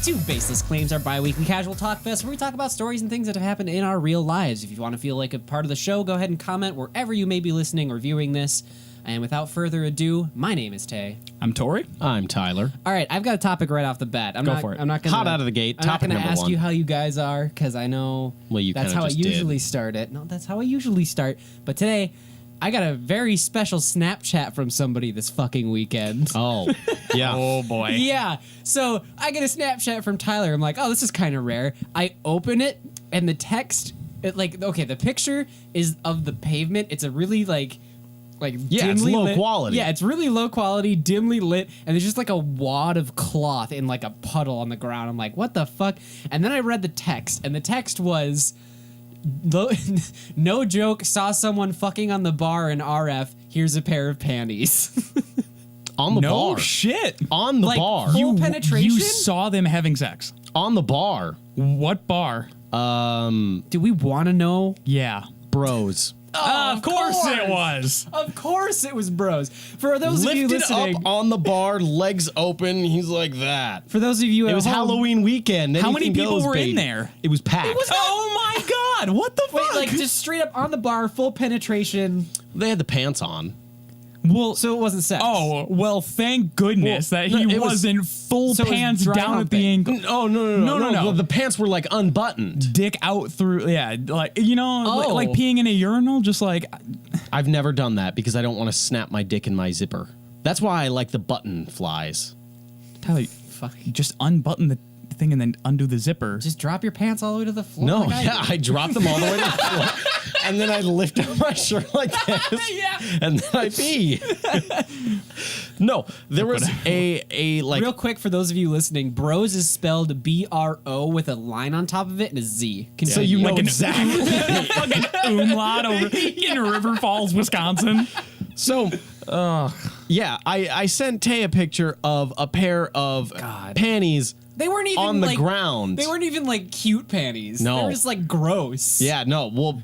to Baseless Claims, our bi-weekly casual talk fest where we talk about stories and things that have happened in our real lives. If you want to feel like a part of the show, go ahead and comment wherever you may be listening or viewing this. And without further ado, my name is Tay. I'm Tori. I'm Tyler. All right, I've got a topic right off the bat. Go for it. I'm not gonna, hot out of the gate. I'm not Topic going to number ask one. you how you guys are because I know that's how I usually start it. No, that's how I usually start. But today, I got a very special Snapchat from somebody this fucking weekend. Oh, yeah. Oh boy. Yeah. So I get a Snapchat from Tyler. I'm like, oh, this is kind of rare. I open it and the text, the picture is of the pavement. It's a really dimly it's low lit. quality. Yeah, it's really low quality, dimly lit, and there's just like a wad of cloth in like a puddle on the ground. I'm like, what the fuck? And then I read the text, and the text was, no joke, saw someone fucking on the bar in RF. Here's a pair of panties. On the No bar. shit. On the bar. full penetration? You saw them having sex. On the bar. What bar? Do we want to know? Yeah. Bros. Of course it was. Of course it was bros. For those of you Lifted listening, up on the bar, legs open. He's like that. for those of you at It was home, Halloween weekend. How many Anything people goes, were in baby. there? It was packed. Oh my god. What the Wait, fuck? like just straight up on the bar, full penetration. They had the pants on. well, So it wasn't sex. oh, well, thank goodness that he it was- wasn't full so it was pants dry down at the humping. ankle. Oh, no. No. The pants were like unbuttoned. Dick out through, yeah, like, Oh. like peeing in a urinal, just like, I've never done that because I don't want to snap my dick in my zipper. That's why I like the button flies. Tyler, Fuck. just unbutton the thing and then undo the zipper. Just drop your pants all the way to the floor. No, like yeah, I dropped them all the way to the floor. And then I lift up my shirt like this. Yeah. And then I pee. No, there was a like Real quick for those of you listening, bros is spelled BRO with a line on top of it and a Z. so you know Like an- exactly. fucking umlaut over in River Falls, Wisconsin. So, yeah, I sent Tay a picture of a pair of panties They weren't even on the like, ground. They weren't even like cute panties. No. They were just like gross. Yeah, no, well,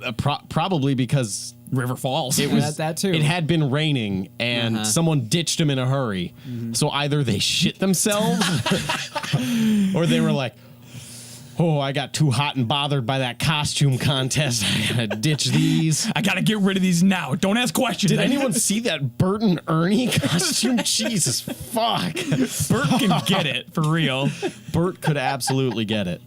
probably because River Falls. it was that too. It had been raining and someone ditched them in a hurry. So either they shit themselves or they were like, "Oh, I got too hot and bothered by that costume contest. I gotta ditch these." I gotta get rid of these now. Don't ask questions. Did anyone see that Bert and Ernie costume? Jesus fuck. Bert can get it for real. Bert could absolutely get it.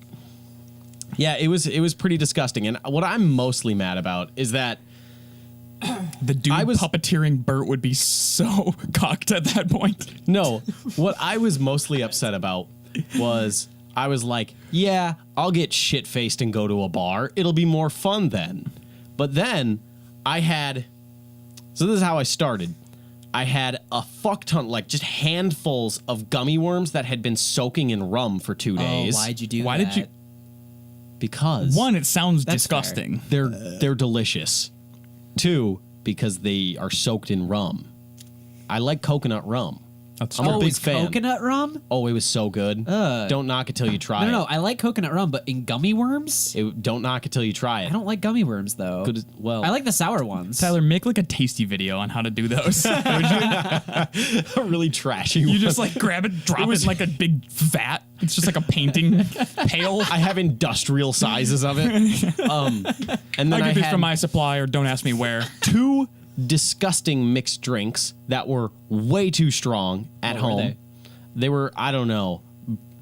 Yeah, it was pretty disgusting. And what I'm mostly mad about is that The dude I was- puppeteering Bert would be so cocked at that point. no, what I was mostly upset about was I was like, yeah, I'll get shit-faced and go to a bar. It'll be more fun then. But then so this is how I started. I had a fuck ton, like just handfuls of gummy worms that had been soaking in rum for 2 days. Oh, why'd you do Why that? did you? Because One, it sounds That's disgusting. they're delicious. 2, because they are soaked in rum. I like coconut rum. That's I'm a Oh, big it's fan. coconut rum? Oh, it was so good. Don't knock it till you try No, it. I like coconut rum, but in gummy worms? Don't knock it till you try it. I don't like gummy worms though. Good as- well. I like the sour ones. Tyler, make like a tasty video on how to do those. a really trashy You one. just like grab it, drop it in like a big vat. It's just like a painting pail. I have industrial sizes of it. And then I I get these had from my supplier. Don't ask me where. 2 disgusting mixed drinks that were way too strong at What were home. they? They were, I don't know.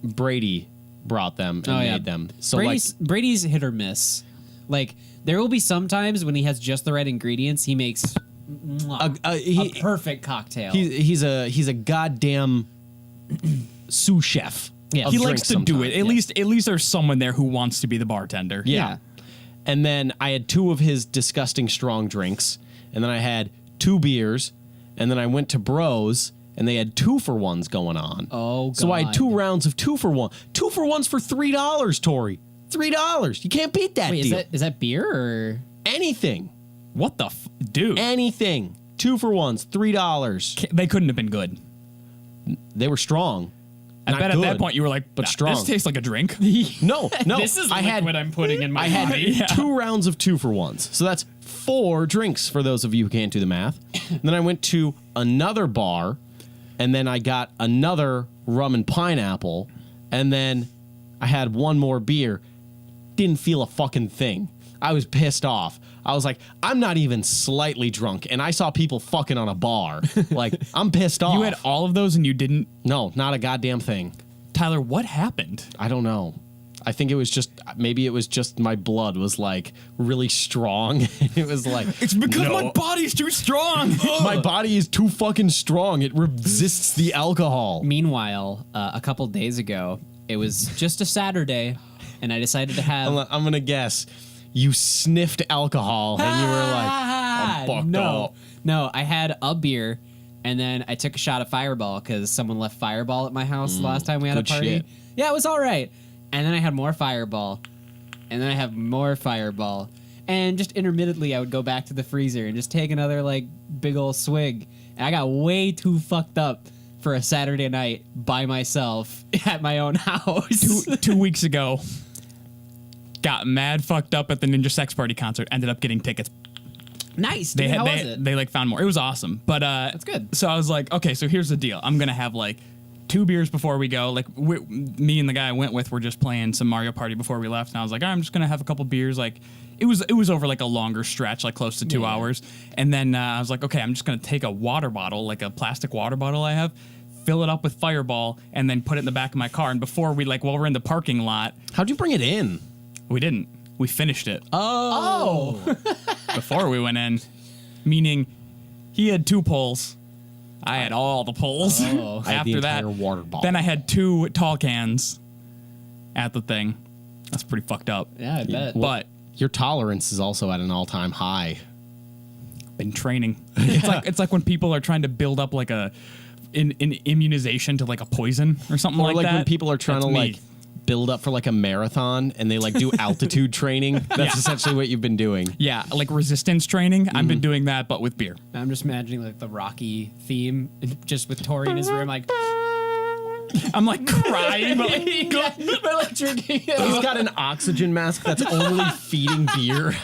Brady brought them and made them. So Brady's hit or miss. Like there will be some times when he has just the right ingredients, he makes a perfect cocktail. he's a goddamn sous chef. Yeah. of He drinks likes to do it. sometimes. At least there's someone there who wants to be the bartender. Yeah. And then I had 2 of his disgusting strong drinks. And then I had 2 beers. And then I went to Bros, and they had 2-for-1s going on. Oh, So I had God. 2 rounds of 2-for-1. 2-for-1s for $3, Tori. $3. You can't beat that Wait, deal. is that beer or Anything. What the dude? Anything. 2-for-1s, $3. They couldn't have been good. They were strong. I Not bet at that good, point you were like, but "Nah, strong. This tastes like a drink." No. This is I liquid had I'm putting in my I had body. 2 rounds of 2-for-1s. So that's 4 drinks for those of you who can't do the math. Then I went to another bar, and then I got another rum and pineapple, and then I had one more beer. Didn't feel a fucking thing. I was pissed off. I was like, I'm not even slightly drunk, and I saw people fucking on a bar. Like, I'm pissed off. You had all of those and you didn't? No, not a goddamn thing. Tyler, what happened? I don't know. I think it was just, maybe it was just my blood was like really strong. It was like, It's because my body's too strong. my body is too fucking strong. It resists the alcohol. Meanwhile, a couple days ago, it was just a Saturday, and I decided to have... I'm going to guess. You sniffed alcohol and you were like, I'm fucked up. No, I had a beer, and then I took a shot of Fireball because someone left Fireball at my house the last time we had a good party. shit. Yeah, it was all right. And then I had more Fireball, and then I have more Fireball. And just intermittently, I would go back to the freezer and just take another, like, big old swig. And I got way too fucked up for a Saturday night by myself at my own house. 2 weeks ago, got mad fucked up at the Ninja Sex Party concert. Ended up getting tickets. Nice. Dude, how was it? They like found more. It was awesome. But That's good. So I was like, okay, so here's the deal. I'm gonna have like 2 beers before we go. Like me and the guy I went with were just playing some Mario Party before we left, and I was like, all right, I'm just gonna have a couple beers. Like it was over like a longer stretch, like close to 2 hours. And then I was like, okay, I'm just gonna take a water bottle, like a plastic water bottle I have, fill it up with Fireball, and then put it in the back of my car. And before we while we're in the parking lot, How'd you bring it in? we didn't. We finished it Oh. before we went in, meaning he had 2 pulls. I had all the pulls. Oh. I had the After that, entire water bottle. then I had 2 tall cans at the thing. That's pretty fucked up. Yeah, I bet. But Your tolerance is also at an all-time high. been training. It's like when people are trying to build up like an immunization to like a poison or something Or like like that. when people are trying That's to me. like build up for like a marathon and they like do altitude training. That's essentially what you've been doing. Yeah, like resistance training. I've been doing that, but with beer. I'm just imagining like the Rocky theme, just with Tori in his room, like I'm like crying, but like drinking. He's got an oxygen mask that's only feeding beer.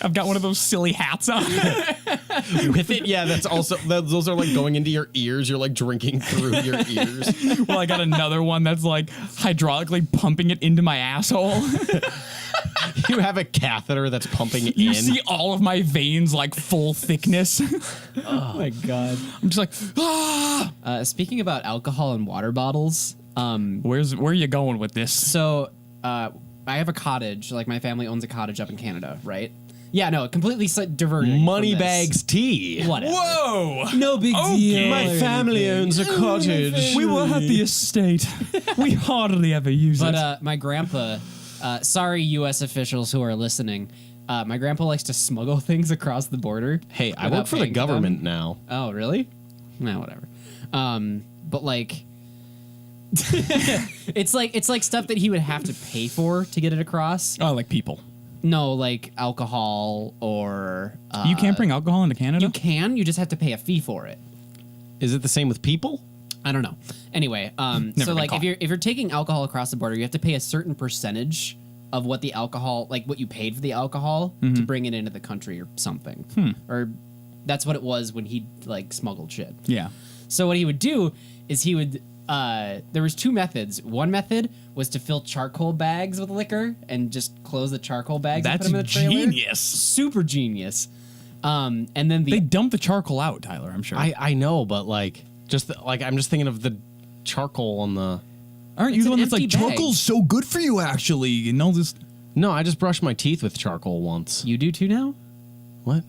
I've got one of those silly hats on. With it, yeah, that's also, those are like going into your ears. You're like drinking through your ears. Well, I got another one that's like hydraulically pumping it into my asshole. You have a catheter that's pumping You in. see all of my veins like full thickness. Oh my god. I'm just like, ah. Speaking about alcohol and water bottles, Where are you going with this? so I have a cottage. Like my family owns a cottage up in Canada, right? Yeah, no, completely diverting. from this. Moneybags tea. Whatever. Whoa! No big deal. My family owns a cottage. We were at the estate. We hardly ever use it. But my grandpa, sorry, U.S. officials who are listening, my grandpa likes to smuggle things across the border. Hey, I without work for the paying them. government now. Oh, really? No, whatever. But like, it's like stuff that he would have to pay for to get it across. Oh, like people. No, like alcohol or You can't bring alcohol into Canada? You can. You just have to pay a fee for it. Is it the same with people? I don't know. Anyway, so been like caught. if you're taking alcohol across the border, you have to pay a certain percentage of what the alcohol, like what you paid for the alcohol to bring it into the country or something. Or that's what it was when he like smuggled shit. Yeah. So what he would do is he would there was 2 methods. One method was to fill charcoal bags with liquor and just close the charcoal bags and That's put them in the trailer. genius. Super genius. And then They dump the charcoal out, Tyler, I'm sure. I know, but like I'm just thinking of the charcoal on the. Aren't you It's the an one that's like, empty bag. charcoal's so good for you, actually? And all this. No, I just brushed my teeth with charcoal once. you do too now? What?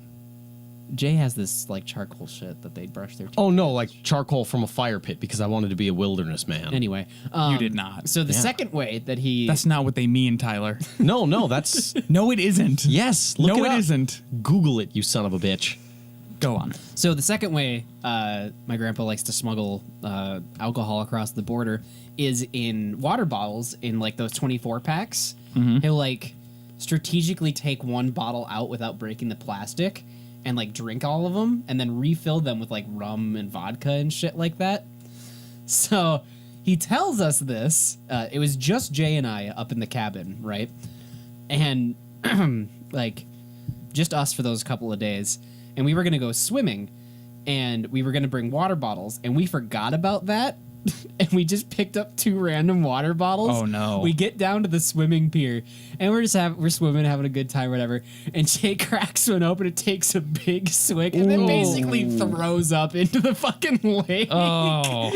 Jay has this like charcoal shit that they brush their teeth. Oh no, like charcoal from a fire pit because I wanted to be a wilderness man. Anyway, You did not. So the second way that he That's not what they mean, Tyler. No, that's No, it isn't. yes. Look No, it it up. isn't. Google it, you son of a bitch. Go on. So the second way my grandpa likes to smuggle alcohol across the border is in water bottles in like those 24 packs. He'll like strategically take one bottle out without breaking the plastic and like drink all of them and then refill them with like rum and vodka and shit like that. So he tells us this. It was just Jay and I up in the cabin, right? And like just us for those couple of days. And we were going to go swimming and we were going to bring water bottles and we forgot about that and we just picked up 2 random water bottles. Oh, no. We get down to the swimming pier, and we're swimming, having a good time, whatever. And Jay cracks one open and takes a big swig, and then basically throws up into the fucking lake. Oh,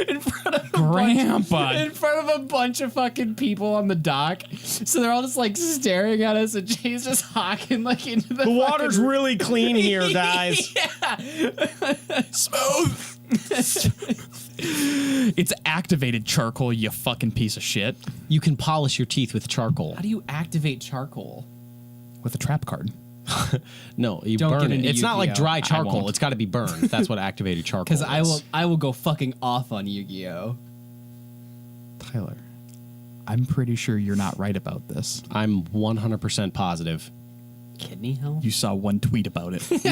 In front of Grandpa. in front of a bunch of fucking people on the dock. So they're all just like staring at us, and Jay's just hawking like into the water's really clean here, guys. smooth. It's activated charcoal, you fucking piece of shit. You can polish your teeth with charcoal. How do you activate charcoal? With a trap card. No, you Don't burn get it. into It's not like Yu-Gi-Oh. dry I charcoal. won't. It's got to be burned. That's what activated charcoal is. Because I will go fucking off on Yu-Gi-Oh. Tyler, I'm pretty sure you're not right about this. I'm 100% positive. Kidney health? You saw one tweet about it.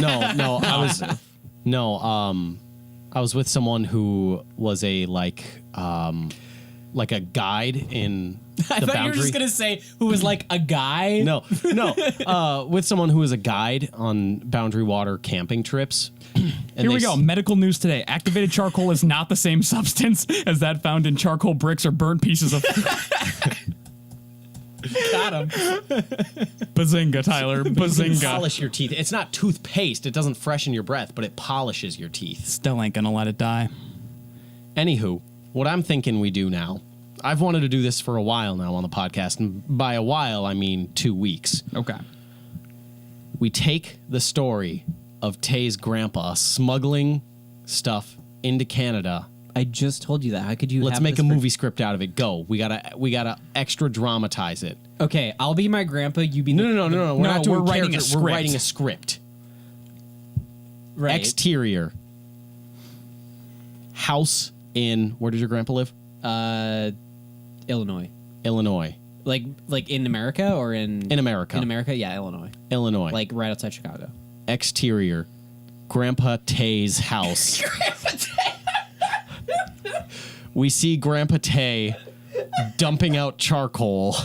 No, I was with someone who was a like a guide in I the thought Boundary. you were just gonna say who was like a guy. No, with someone who was a guide on Boundary Water camping trips. And Here we go. Medical news today. Activated charcoal is not the same substance as that found in charcoal bricks or burnt pieces of. Got him. Bazinga, Tyler. Bazinga. Polish your teeth. It's not toothpaste. It doesn't freshen your breath, but it polishes your teeth. Still ain't gonna let it die. Anywho, what I'm thinking we do now, I've wanted to do this for a while now on the podcast, and by a while, I mean 2 weeks. Okay. We take the story of Tay's grandpa smuggling stuff into Canada. I just told you that. How could you? Let's have make this a for- movie script out of it. Go. We gotta extra dramatize it. Okay, I'll be my grandpa. You be No. We're No, not doing we're writing a character, script. We're writing a script. right. Exterior. House in, where does your grandpa live? Illinois. Illinois. Like in America or in America. In America, yeah, Illinois. Illinois. Like right outside Chicago. Exterior. Grandpa Tay's house. We see Grandpa Tay dumping out charcoal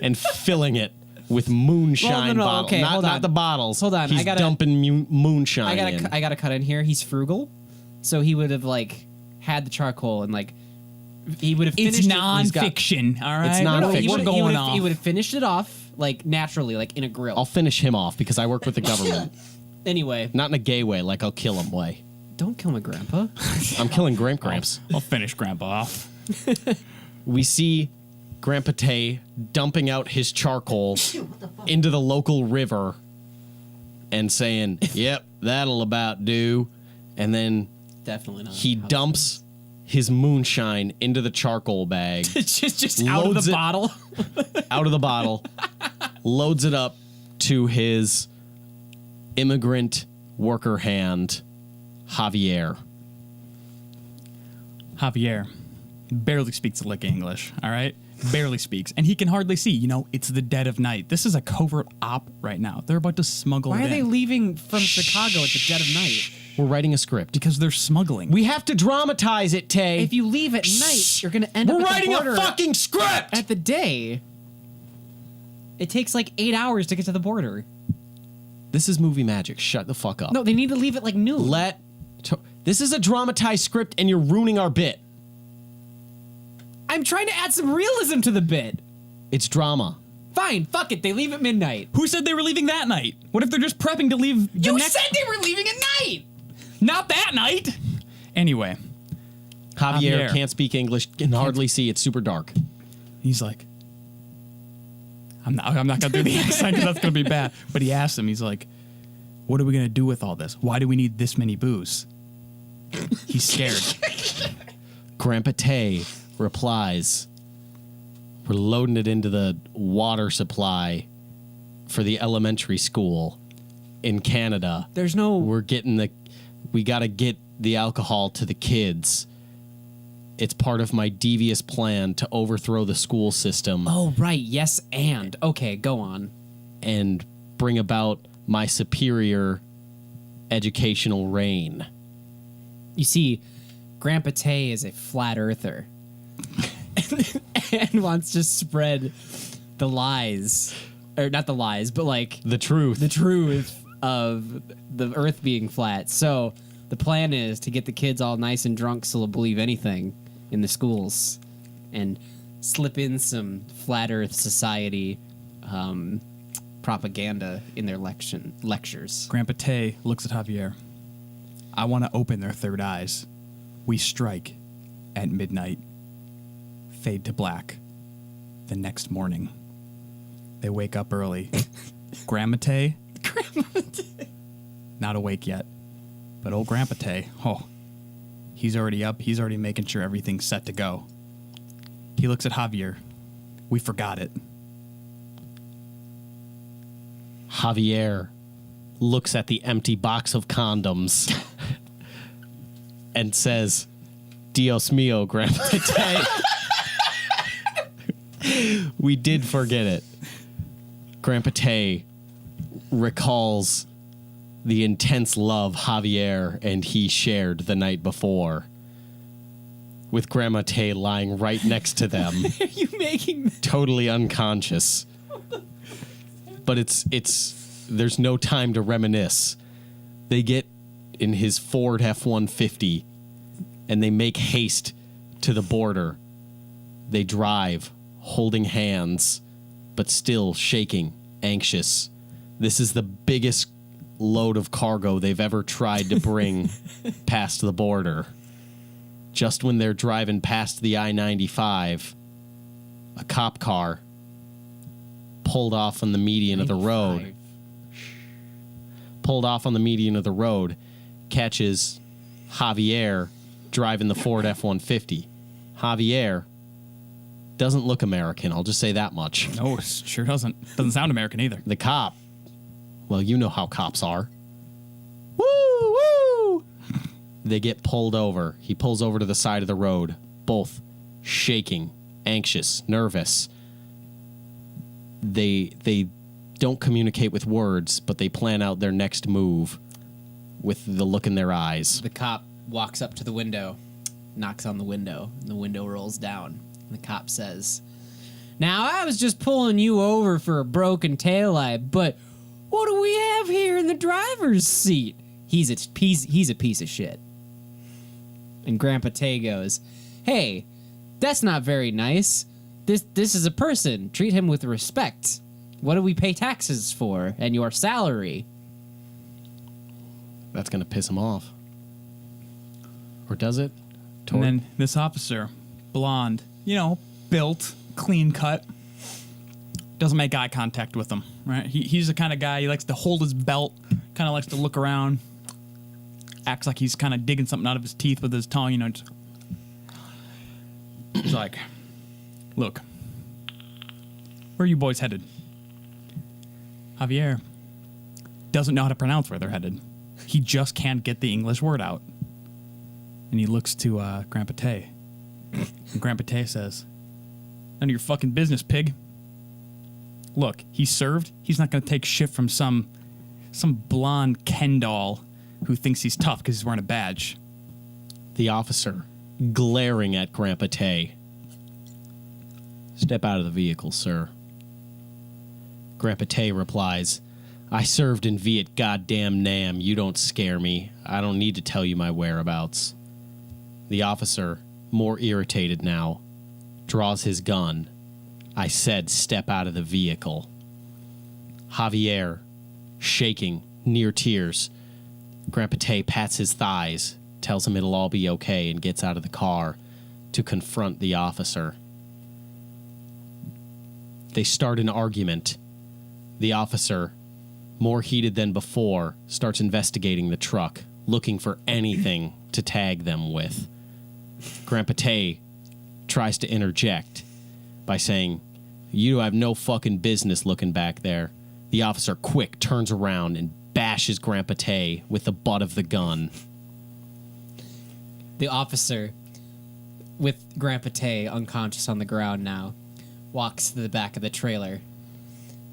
and filling it with moonshine Well, no, bottles. okay, hold not on. the bottles. Hold on, He's I gotta- dumping moonshine in. I gotta cut in here. He's frugal, so he would have like had the charcoal and like he would have finished It's it. He's got- nonfiction, all right? It's No, nonfiction. he We're would going have off. he would have finished it off like naturally, like in a grill. I'll finish him off because I work with the government. Anyway, Not in a gay way, like I'll kill him way. don't kill my grandpa. I'm killing Gramps. I'll finish Grandpa off. We see Grandpa Tay dumping out his charcoal into the local river and saying, "Yep, that'll about do." And then Definitely not. he dumps his moonshine into the charcoal bag, It's just out of Loads the it- bottle. out of the bottle, loads it up to his immigrant worker hand, Javier. Javier barely speaks a lick of English, all right? Barely speaks. And he can hardly see. You know, it's the dead of night. This is a covert op right now. They're about to smuggle Why it are they in. leaving from Chicago at the dead of night? We're writing a script. Because they're smuggling. We have to dramatize it, Tay. If you leave at night, you're gonna end We're up at writing the border a fucking script. at the day. It takes like 8 hours to get to the border. This is movie magic. Shut the fuck up. No, they need to leave it like noon. This is a dramatized script, and you're ruining our bit. I'm trying to add some realism to the bit. It's drama. Fine, fuck it. They leave at midnight. Who said they were leaving that night? What if they're just prepping to leave the You next... said they were leaving at night. Not that night! Anyway, Javier Javier. can't speak English, can hardly see. It's super dark. he's like... I'm not going to do the accent because that's going to be bad. But he asks him, he's like, what are we going to do with all this? Why do we need this many booze? He's scared. Grandpa Tay replies, "We're loading it into the water supply for the elementary school in Canada. There's no. We got to get the alcohol to the kids. It's part of my devious plan to overthrow the school system Oh, right. Yes, and. Okay, go on. and bring about my superior educational reign." You see, Grandpa Tay is a flat earther and wants to spread the lies. Or not the lies, but like The truth. the truth of the earth being flat. So The plan is to get the kids all nice and drunk so they'll believe anything in the schools and slip in some flat Earth society propaganda in their lectures. Grandpa Tay looks at Javier. I want to open their third eyes. We strike at midnight. Fade to black. The next morning. They wake up early. Grandma Tay? Not awake yet. But old Grandpa Tay, he's already up. He's already making sure everything's set to go. He looks at Javier. We forgot it. Javier looks at the empty box of condoms and says, Dios mío, Grandpa Tay. We did forget it. Grandpa Tay recalls the intense love Javier and he shared the night before, with Grandma Tay lying right next to them. Are you making totally unconscious? But there's no time to reminisce. They get in his Ford F-150 and they make haste to the border. They drive, holding hands, but still shaking, anxious. This is the biggest load of cargo they've ever tried to bring past the border. Just when they're driving past the I-95, a cop car pulled off on the median of the road. Catches Javier driving the Ford F-150. Javier doesn't look American, I'll just say that much. No, it sure doesn't. Doesn't sound American either. The cop, well, you know how cops are. Woo, woo! They get pulled over. He pulls over to the side of the road, both shaking, anxious, nervous. They don't communicate with words, but they plan out their next move with the look in their eyes. The cop walks up to the window, knocks on the window, and the window rolls down. And the cop says, "Now, I was just pulling you over for a broken taillight, but what do we have here in the driver's seat?" He's a piece of shit. And Grandpa Tay goes, "Hey, that's not very nice. This is a person. Treat him with respect. What do we pay taxes for? And your salary?" That's going to piss him off. Or does it? And then this officer, blonde, built, clean cut, doesn't make eye contact with him, right? He's the kind of guy, he likes to hold his belt, kind of likes to look around, acts like he's kind of digging something out of his teeth with his tongue, He's like, "Look, where are you boys headed?" Javier doesn't know how to pronounce where they're headed. He just can't get the English word out. And he looks to Grandpa Tay. And Grandpa Tay says, "None of your fucking business, pig. Look, he's served. He's not going to take shit from some blonde Ken doll who thinks he's tough because he's wearing a badge." The officer, glaring at Grandpa Tay. "Step out of the vehicle, sir." Grandpa Tay replies, "I served in Viet goddamn Nam. You don't scare me. I don't need to tell you my whereabouts." The officer, more irritated now, draws his gun. "I said step out of the vehicle." Javier, shaking, near tears. Grandpa Tay pats his thighs, tells him it'll all be okay, and gets out of the car to confront the officer. They start an argument. The officer, more heated than before, starts investigating the truck, looking for anything to tag them with. Grandpa Tay tries to interject by saying, "You have no fucking business looking back there." The officer quick turns around and bashes Grandpa Tay with the butt of the gun. The officer, with Grandpa Tay unconscious on the ground now, walks to the back of the trailer,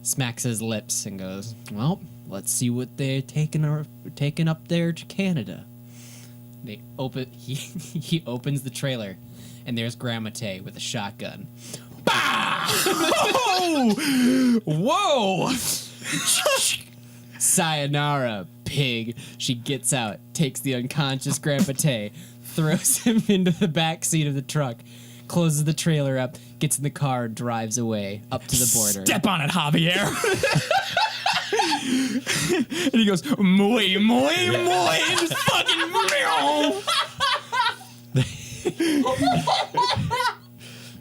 smacks his lips, and goes, "Well, let's see what they're taking up there to Canada." He opens the trailer, and there's Grandma Tay with a shotgun. Bah! Oh! Whoa! Sayonara, pig. She gets out, takes the unconscious Grandpa Tay, throws him into the back seat of the truck, closes the trailer up, gets in the car, drives away up to the border. Step on it, Javier. And he goes, muy, muy, muy, and just fucking meow.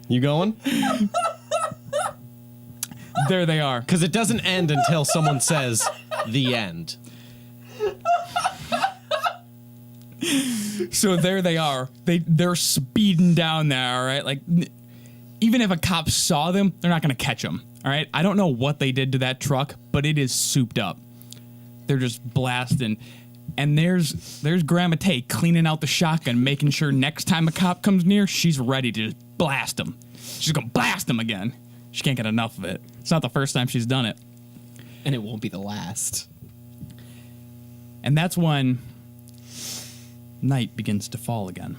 You going? There they are. Because it doesn't end until someone says the end. So there they are. They're speeding down there, all right? Like, even if a cop saw them, they're not going to catch them, all right? I don't know what they did to that truck, but it is souped up. They're just blasting. And there's Grandma Tay cleaning out the shotgun, making sure next time a cop comes near, she's ready to just blast him. She's going to blast him again. She can't get enough of it. It's not the first time she's done it. And it won't be the last. And that's when night begins to fall again.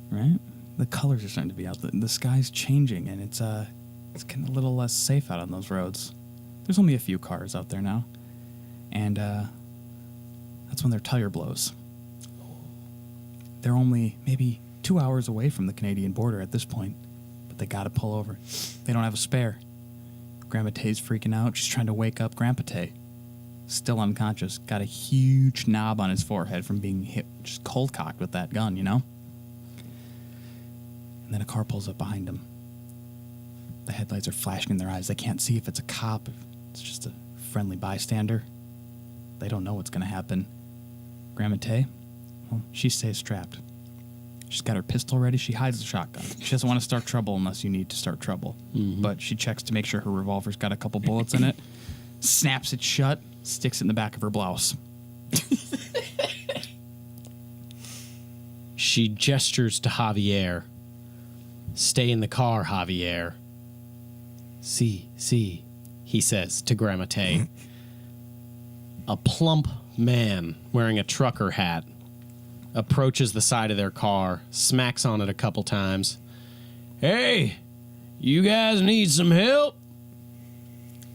Right? The colors are starting to be out. The sky's changing, and it's getting a little less safe out on those roads. There's only a few cars out there now. And that's when their tire blows. They're only maybe 2 hours away from the Canadian border at this point, but they gotta pull over. They don't have a spare. Grandma Tay's freaking out. She's trying to wake up Grandpa Tay. Still unconscious. Got a huge knob on his forehead from being hit, just cold cocked with that gun, you know? And then a car pulls up behind him. The headlights are flashing in their eyes. They can't see if it's a cop, if it's just a friendly bystander. They don't know what's going to happen. Grandma Tay, well, she stays strapped. She's got her pistol ready. She hides the shotgun. She doesn't want to start trouble unless you need to start trouble. Mm-hmm. But she checks to make sure her revolver's got a couple bullets in it, snaps it shut, sticks it in the back of her blouse. She gestures to Javier. Stay in the car, Javier. See, he says to Grandma Tay. A plump man wearing a trucker hat approaches the side of their car, smacks on it a couple times. Hey, you guys need some help?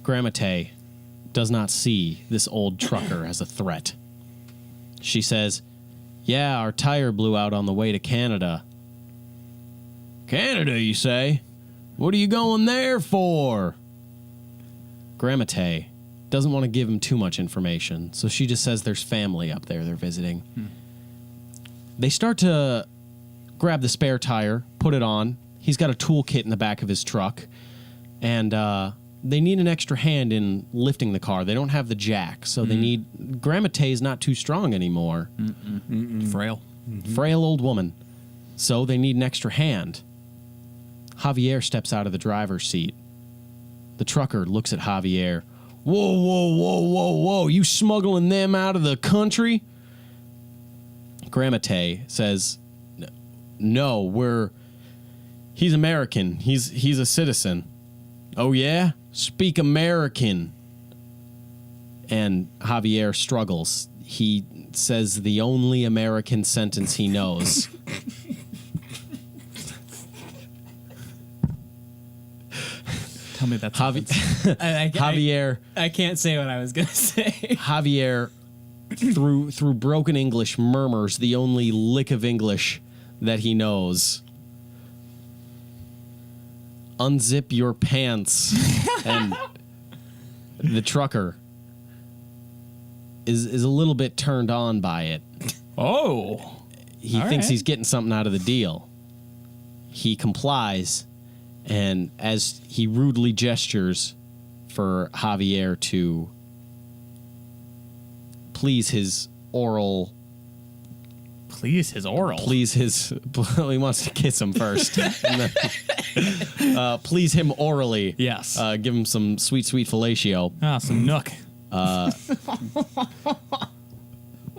Grandma Tay does not see this old trucker as a threat. She says, yeah, our tire blew out on the way to Canada. Canada, you say? What are you going there for? Grandma Tay doesn't want to give him too much information, so she just says there's family up there they're visiting. They start to grab the spare tire, put it on. He's got a toolkit in the back of his truck, and they need an extra hand in lifting the car. They don't have the jack, so they need... Grandma Tay's not too strong anymore. Frail. Frail old woman. So they need an extra hand. Javier steps out of the driver's seat. The trucker looks at Javier. Whoa, you smuggling them out of the country? Grandma Tay says, no, he's American. He's a citizen. Oh, yeah? Speak American. And Javier struggles. He says the only American sentence he knows. Tell me that's Javier. I can't say what I was going to say. Javier, through broken English, murmurs the only lick of English that he knows. Unzip your pants. And the trucker is a little bit turned on by it. Oh. He thinks he's getting something out of the deal. He complies, and as he rudely gestures for Javier to please his oral... Please his oral? He wants to kiss him first. And then, please him orally. Yes. Give him some sweet fellatio. Some nook.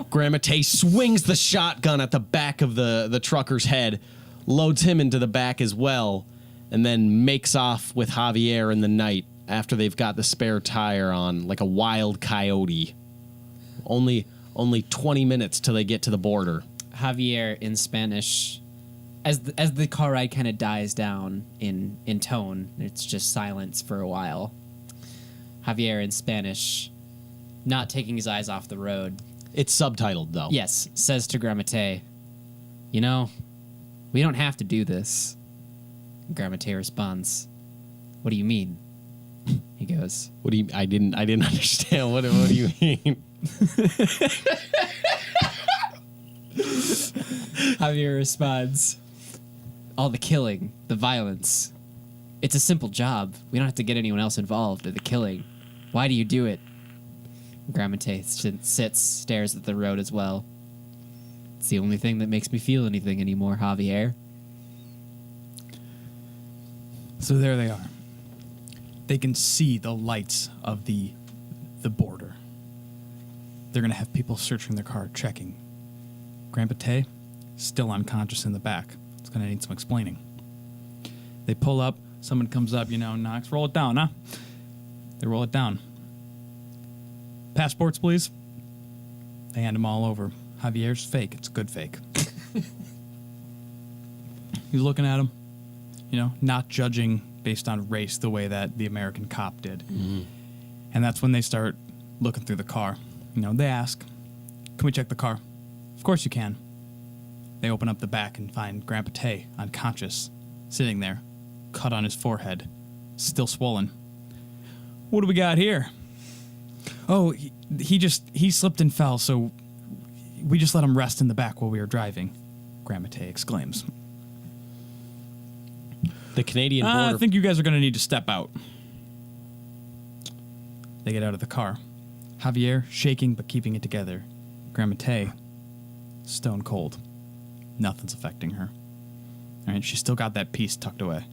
Grandma Tay swings the shotgun at the back of the trucker's head, loads him into the back as well, and then makes off with Javier in the night after they've got the spare tire on like a wild coyote. Only 20 minutes till they get to the border. Javier in Spanish, as the car ride kind of dies down in tone, it's just silence for a while. Javier in Spanish not taking his eyes off the road. It's subtitled, though. Yes, says to Gramate, "You know, we don't have to do this." Gramate responds, "What do you mean?" He goes, What do you? I didn't understand. What do you mean? Javier responds, "All the killing, the violence. It's a simple job. We don't have to get anyone else involved in the killing. Why do you do it?" Gramate sits, stares at the road as well. "It's the only thing that makes me feel anything anymore, Javier." So there they are. They can see the lights of the border. They're going to have people searching their car, checking. Grandpa Tay, still unconscious in the back. It's going to need some explaining. They pull up. Someone comes up, knocks. "Roll it down, huh?" They roll it down. "Passports, please." They hand them all over. Javier's fake. It's a good fake. He's looking at him, not judging based on race the way that the American cop did. Mm-hmm. And that's when they start looking through the car. They ask, "Can we check the car?" "Of course you can." They open up the back and find Grandpa Tay unconscious, sitting there, cut on his forehead, still swollen. "What do we got here?" "Oh, he slipped and fell, so we just let him rest in the back while we were driving," Grandma Tay exclaims. The Canadian border. I think you guys are going to need to step out. They get out of the car. Javier shaking but keeping it together. Grandma Tay, stone cold. Nothing's affecting her. All right, she's still got that piece tucked away.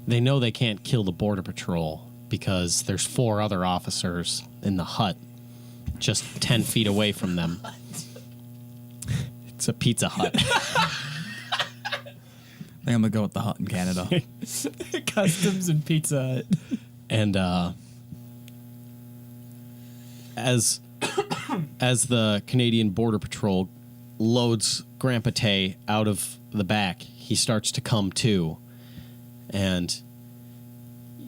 They know they can't kill the Border Patrol because there's 4 other officers in the hut just 10 feet away from them. It's a Pizza Hut. I think I'm going to go with the hut in Canada. Customs and Pizza Hut. And as the Canadian Border Patrol loads Grandpa Tay out of the back, he starts to come to. And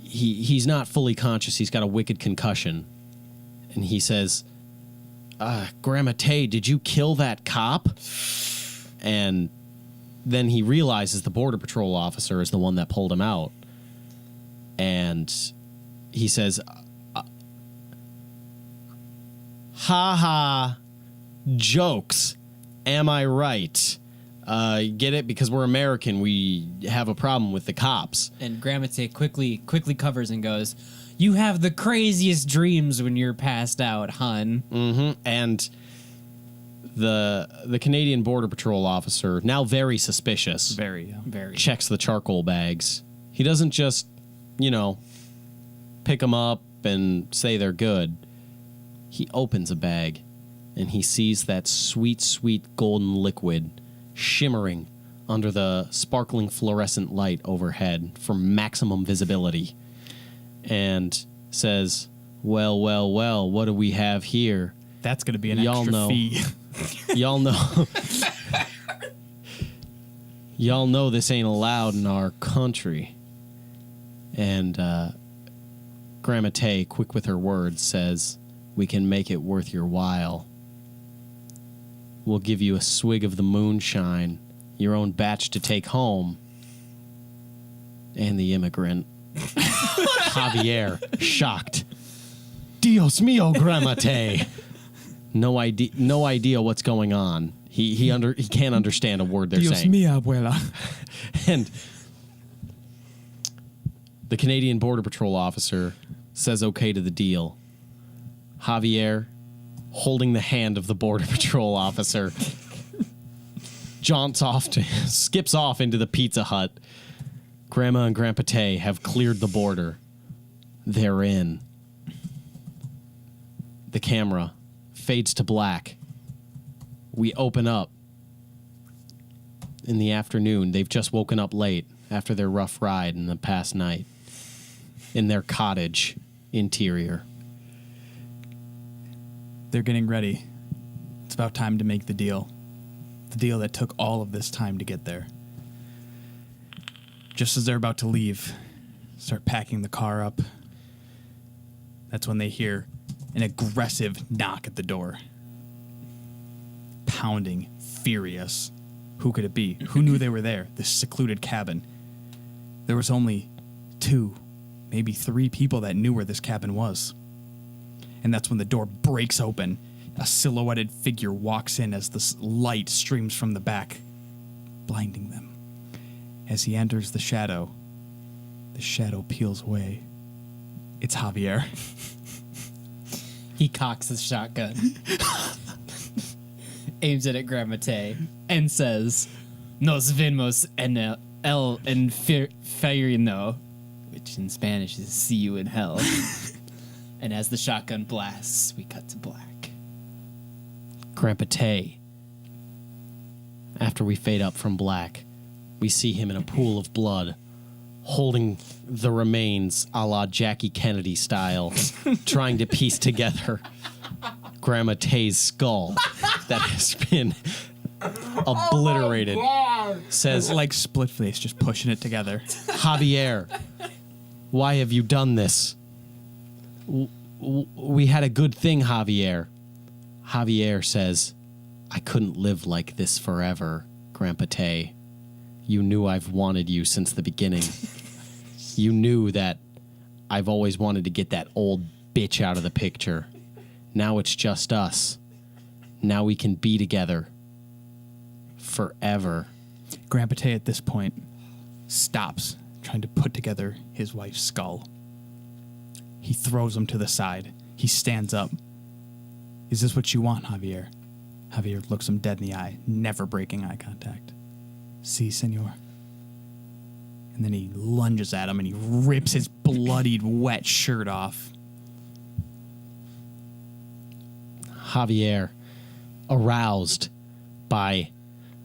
he's not fully conscious. He's got a wicked concussion. And he says, "Grandma Tay, did you kill that cop?" And then he realizes the Border Patrol officer is the one that pulled him out. And he says, "Ha ha, jokes. Am I right? Get it? Because we're American, we have a problem with the cops." And Gramate quickly covers and goes, "You have the craziest dreams when you're passed out, hun." Mm-hmm. And the Canadian Border Patrol officer, now very suspicious, Very. checks the charcoal bags. He doesn't just, pick them up and say they're good. He opens a bag and he sees that sweet, sweet golden liquid shimmering under the sparkling fluorescent light overhead for maximum visibility, and says, well, what do we have here? That's going to be an Y'all extra know. fee. Y'all know. Y'all know this ain't allowed in our country. And Grandma Tay, quick with her words, says, "We can make it worth your while. We'll give you a swig of the moonshine, your own batch to take home." And the immigrant, Javier, shocked. "Dios mío, Grandma Tay." No idea what's going on. He can't understand a word they're Dios saying. mía, abuela. And the Canadian Border Patrol officer says okay to the deal. Javier, holding the hand of the Border Patrol officer, skips off into the Pizza Hut. Grandma and Grandpa Tay have cleared the border. They're in. The camera fades to black. We open up in the afternoon. They've just woken up late after their rough ride in the past night in their cottage interior. They're getting ready. It's about time to make the deal. The deal that took all of this time to get there. Just as they're about to leave, start packing the car up, That's when they hear an aggressive knock at the door. Pounding, furious. Who could it be? Who knew they were there? This secluded cabin. There was only 2, maybe 3 people that knew where this cabin was. And that's when the door breaks open. A silhouetted figure walks in as the light streams from the back, blinding them. As he enters the shadow peels away. It's Javier. He cocks his shotgun, aims it at Grandma Tay, and says, "Nos vemos en el infierno," which in Spanish is "see you in hell." And as the shotgun blasts, we cut to black. Grandpa Tay. After we fade up from black, we see him in a pool of blood, holding the remains a la Jackie Kennedy style, trying to piece together Grandma Tay's skull that has been obliterated. Says, Like split face, just pushing it together. Javier, why have you done this? We had a good thing, Javier. Javier says, I couldn't live like this forever, Grandpa Tay. You knew I've wanted you since the beginning. You knew that I've always wanted to get that old bitch out of the picture. Now it's just us. Now we can be together. Forever. Grandpa Tay at this point stops trying to put together his wife's skull. He throws him to the side. He stands up. Is this what you want, Javier? Javier looks him dead in the eye, never breaking eye contact. Si, senor. And then he lunges at him and he rips his bloodied, wet shirt off. Javier, aroused by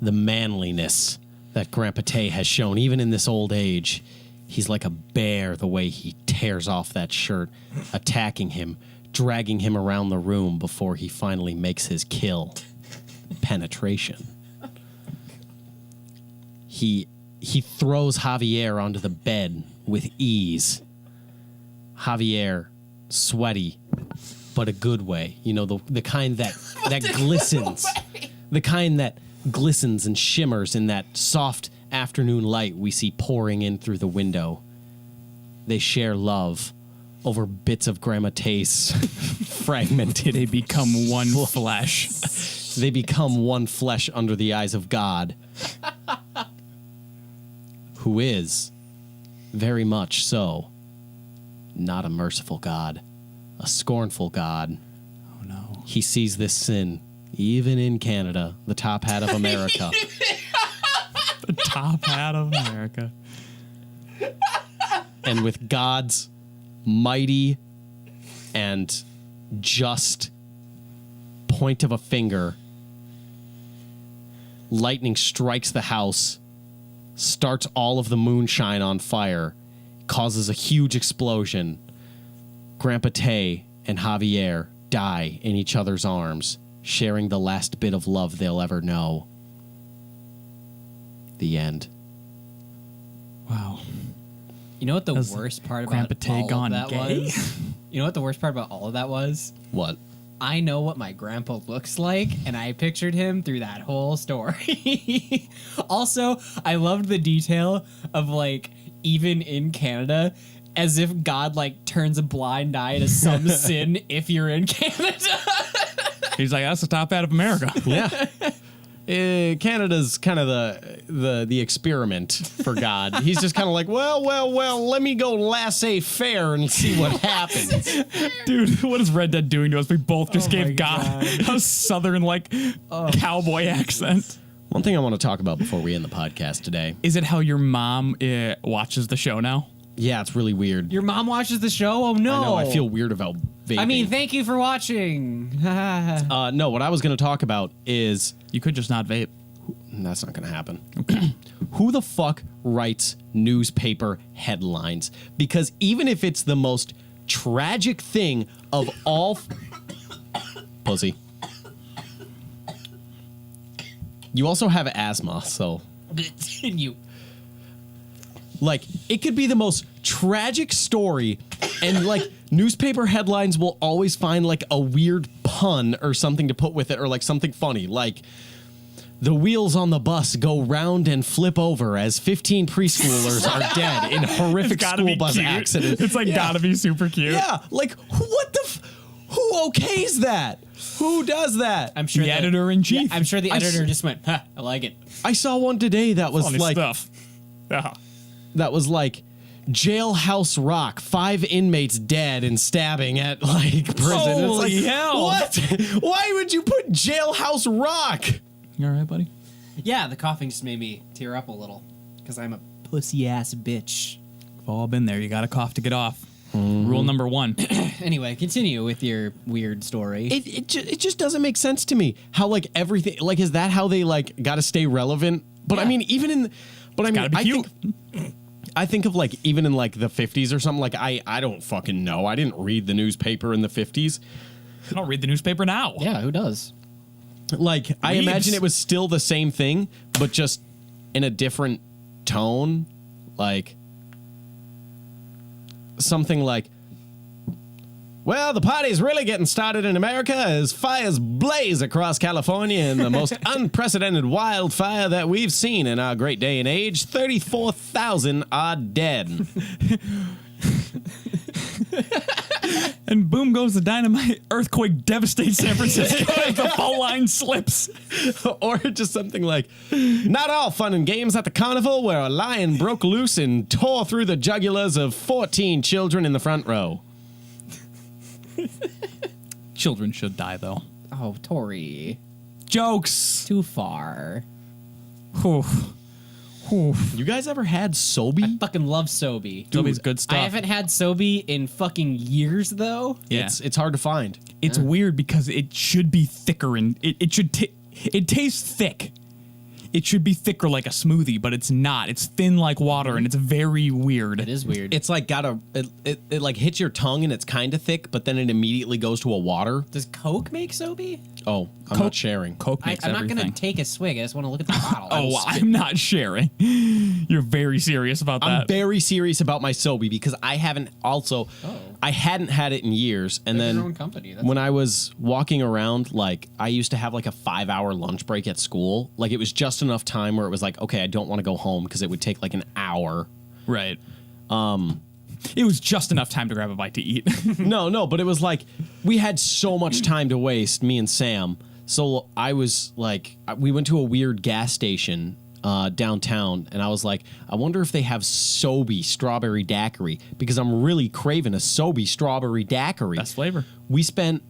the manliness that Grandpa Tay has shown, even in this old age, he's like a bear the way he tears off that shirt, attacking him, dragging him around the room before he finally makes his kill. Penetration. He throws Javier onto the bed with ease. Javier, sweaty, but a good way. You know, the kind that glistens. The kind that glistens and shimmers in that soft afternoon light we see pouring in through the window. They share love over bits of Grandma Tay's fragmented. They become one flesh. They become one flesh under the eyes of God, who is, very much so, not a merciful God, a scornful God. Oh, no. He sees this sin, even in Canada, the top hat of America. The top hat of America. And with God's mighty and just point of a finger, lightning strikes the house, starts all of the moonshine on fire, causes a huge explosion. Grandpa Tay and Javier die in each other's arms, sharing the last bit of love they'll ever know. The end. Wow. You know what the worst part about Grandpa Tay all gone of that gay? was? You know what the worst part about all of that was? What? I know what my grandpa looks like, and I pictured him through that whole story. Also, I loved the detail of, like, even in Canada, as if God, like, turns a blind eye to some sin if you're in Canada. He's like, that's the top hat of America. Yeah. Canada's kind of the experiment for God. He's just kind of like, well, let me go laissez-faire and see what happens. Dude, what is Red Dead doing to us? We both just gave God a southern, like, cowboy accent. One thing I want to talk about before we end the podcast today. Is it how your mom watches the show now? Yeah, it's really weird. Your mom watches the show? Oh, no. I know, I feel weird about vaping. I mean, thank you for watching. No, what I was going to talk about is... You could just not vape. That's not going to happen. Okay. Who the fuck writes newspaper headlines? Because even if it's the most tragic thing of all... Pussy. You also have asthma, so... Continue. Like, it could be the most tragic story, and, like, newspaper headlines will always find like a weird pun or something to put with it, or like something funny, like the wheels on the bus go round and flip over as 15 preschoolers are dead in horrific school bus accidents. It's like gotta be super cute. Yeah, like what who okays that? Who does that? I'm sure The editor-in-chief. Yeah, I'm sure the editor just went, "Huh, I like it." I saw one today that was Funny like stuff. Yeah. that was like Jailhouse Rock, 5 inmates dead in stabbing at like prison. Holy it's like, hell. What? Why would you put Jailhouse Rock? You all right, buddy? Yeah, the coughing just made me tear up a little because I'm a pussy ass bitch. We've all been there. You got to cough to get off. Rule number 1. Anyway, continue with your weird story. It just doesn't make sense to me how like everything like is that how they like got to stay relevant? But I mean even in but I mean gotta be cute. I think of like even in like the 50s or something, like I don't fucking know. I didn't read the newspaper in the 50s. I don't read the newspaper now. Yeah, who does? Like I Reeves. imagine it was still the same thing, but just in a different tone. Like something like, well, the party's really getting started in America as fires blaze across California in the most unprecedented wildfire that we've seen in our great day and age. 34,000 are dead. And boom goes the dynamite. Earthquake devastates San Francisco as the phone line slips. Or just something like, not all fun and games at the carnival where a lion broke loose and tore through the jugulars of 14 children in the front row. Children should die, though. Oh, Tori. Jokes. Too far. Whew. Whew. You guys ever had Sobe? Fucking love Sobe. Sobe's good stuff. I haven't had Sobe in fucking years, though. Yeah. It's hard to find. It's weird because it should be thicker and it should it tastes thick. It should be thicker like a smoothie, but it's not. It's thin like water and it's very weird. It is weird. It's like it like hits your tongue and it's kind of thick, but then it immediately goes to a water. Does Coke make Sobe? Oh, I'm not sharing. Coke makes I'm everything. not going to take a swig. I just want to look at the bottle. Oh, I'm not sharing. You're very serious about I'm that. very serious about my Sobe because I haven't I hadn't had it in years. And Have then your own company. That's when I was walking around, like I used to have like a 5-hour lunch break at school. Like it was just enough time where it was like, okay, I don't want to go home because it would take like an hour. Right. It was just enough time to grab a bite to eat. No, but it was like we had so much time to waste, me and Sam. So I was like, we went to a weird gas station downtown, and I was like, I wonder if they have Sobe strawberry daiquiri because I'm really craving a Sobe strawberry daiquiri. Best flavor. We spent